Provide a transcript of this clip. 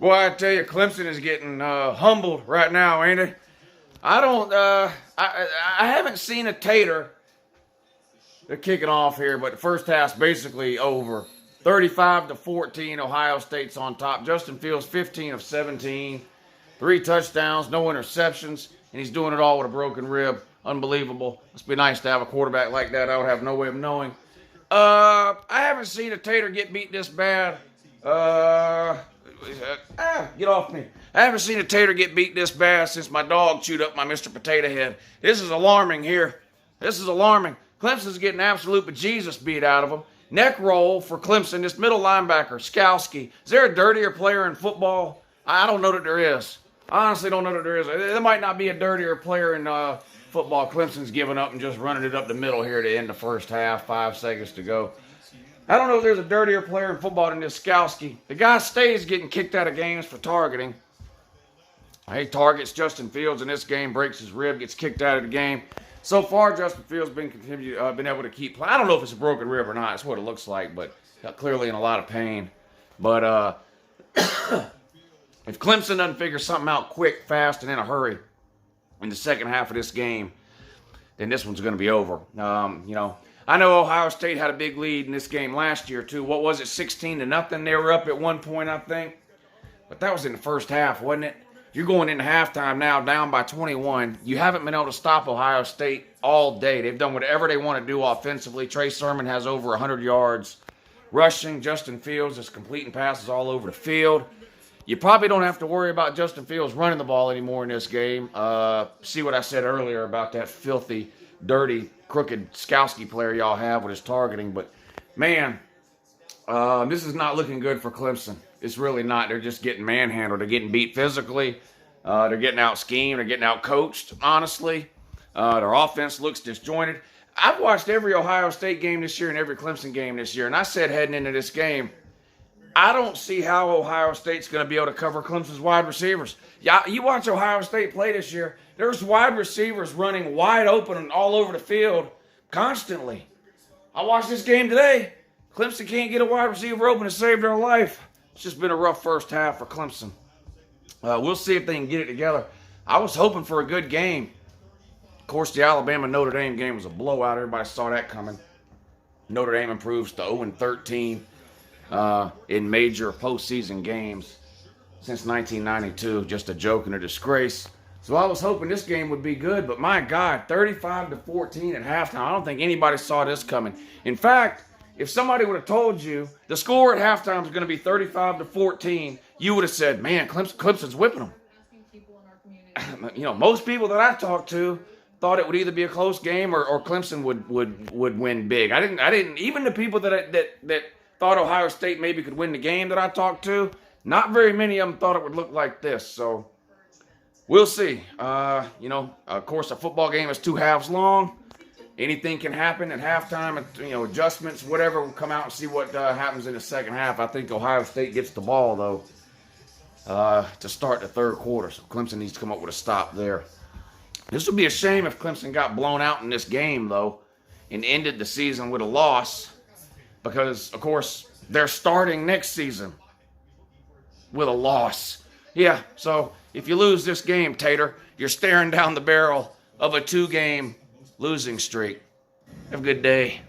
Boy, I tell you, Clemson is getting humbled right now, ain't it? I haven't seen a tater. They're kicking off here, but the first half's basically over. 35-14, Ohio State's on top. Justin Fields, 15 of 17. 3 touchdowns, no interceptions, and he's doing it all with a broken rib. Unbelievable. Must be nice to have a quarterback like that. I would have no way of knowing. I haven't seen a tater get beat this bad. Get off me. I haven't seen a tater get beat this bad since my dog chewed up my Mr. Potato Head. This is alarming here. This is alarming. Clemson's getting absolute bejesus beat out of them. Neck roll for Clemson, this middle linebacker, Skowski. Is there a dirtier player in football? I don't know that there is. I honestly don't know that there is. There might not be a dirtier player in football. Clemson's giving up and just running it up the middle here to end the first half. 5 seconds to go. I don't know if there's a dirtier player in football than this Skowski. The guy stays getting kicked out of games for targeting. He targets Justin Fields in this game, breaks his rib, gets kicked out of the game. So far, Justin Fields been able to keep playing. I don't know if it's a broken rib or not. That's what it looks like, but clearly in a lot of pain. But if Clemson doesn't figure something out quick, fast, and in a hurry in the second half of this game, then this one's going to be over. I know Ohio State had a big lead in this game last year, too. What was it, 16-0? They were up at one point, I think. But that was in the first half, wasn't it? You're going into halftime now, down by 21. You haven't been able to stop Ohio State all day. They've done whatever they want to do offensively. Trey Sermon has over 100 yards rushing. Justin Fields is completing passes all over the field. You probably don't have to worry about Justin Fields running the ball anymore in this game. See what I said earlier about that filthy, dirty, crooked Skowski player y'all have with his targeting. But, man, this is not looking good for Clemson. It's really not. They're just getting manhandled. They're getting beat physically. They're getting out-schemed. They're getting out-coached, honestly. Their offense looks disjointed. I've watched every Ohio State game this year and every Clemson game this year, and I said heading into this game, I don't see how Ohio State's going to be able to cover Clemson's wide receivers. Yeah, you watch Ohio State play this year, there's wide receivers running wide open and all over the field constantly. I watched this game today. Clemson can't get a wide receiver open to save their life. It's just been a rough first half for Clemson. We'll see if they can get it together. I was hoping for a good game. Of course, the Alabama-Notre Dame game was a blowout. Everybody saw that coming. Notre Dame improves to 0-13 in major postseason games since 1992. Just a joke and a disgrace. So I was hoping this game would be good, but my God, 35-14 at halftime. I don't think anybody saw this coming. In fact, if somebody would have told you the score at halftime is going to be 35-14, you would have said, man, Clemson's whipping them. Most people that I talked to thought it would either be a close game or Clemson would win big. I didn't even the people that thought Ohio State maybe could win the game that I talked to, not very many of them thought it would look like this. So we'll see. Of course, a football game is 2 halves long. Anything can happen at halftime, adjustments, whatever. We'll come out and see what happens in the second half. I think Ohio State gets the ball, though, to start the third quarter. So Clemson needs to come up with a stop there. This would be a shame if Clemson got blown out in this game, though, and ended the season with a loss. Because, of course, they're starting next season with a loss. Yeah, so if you lose this game, Tater, you're staring down the barrel of a 2-game losing streak. Have a good day.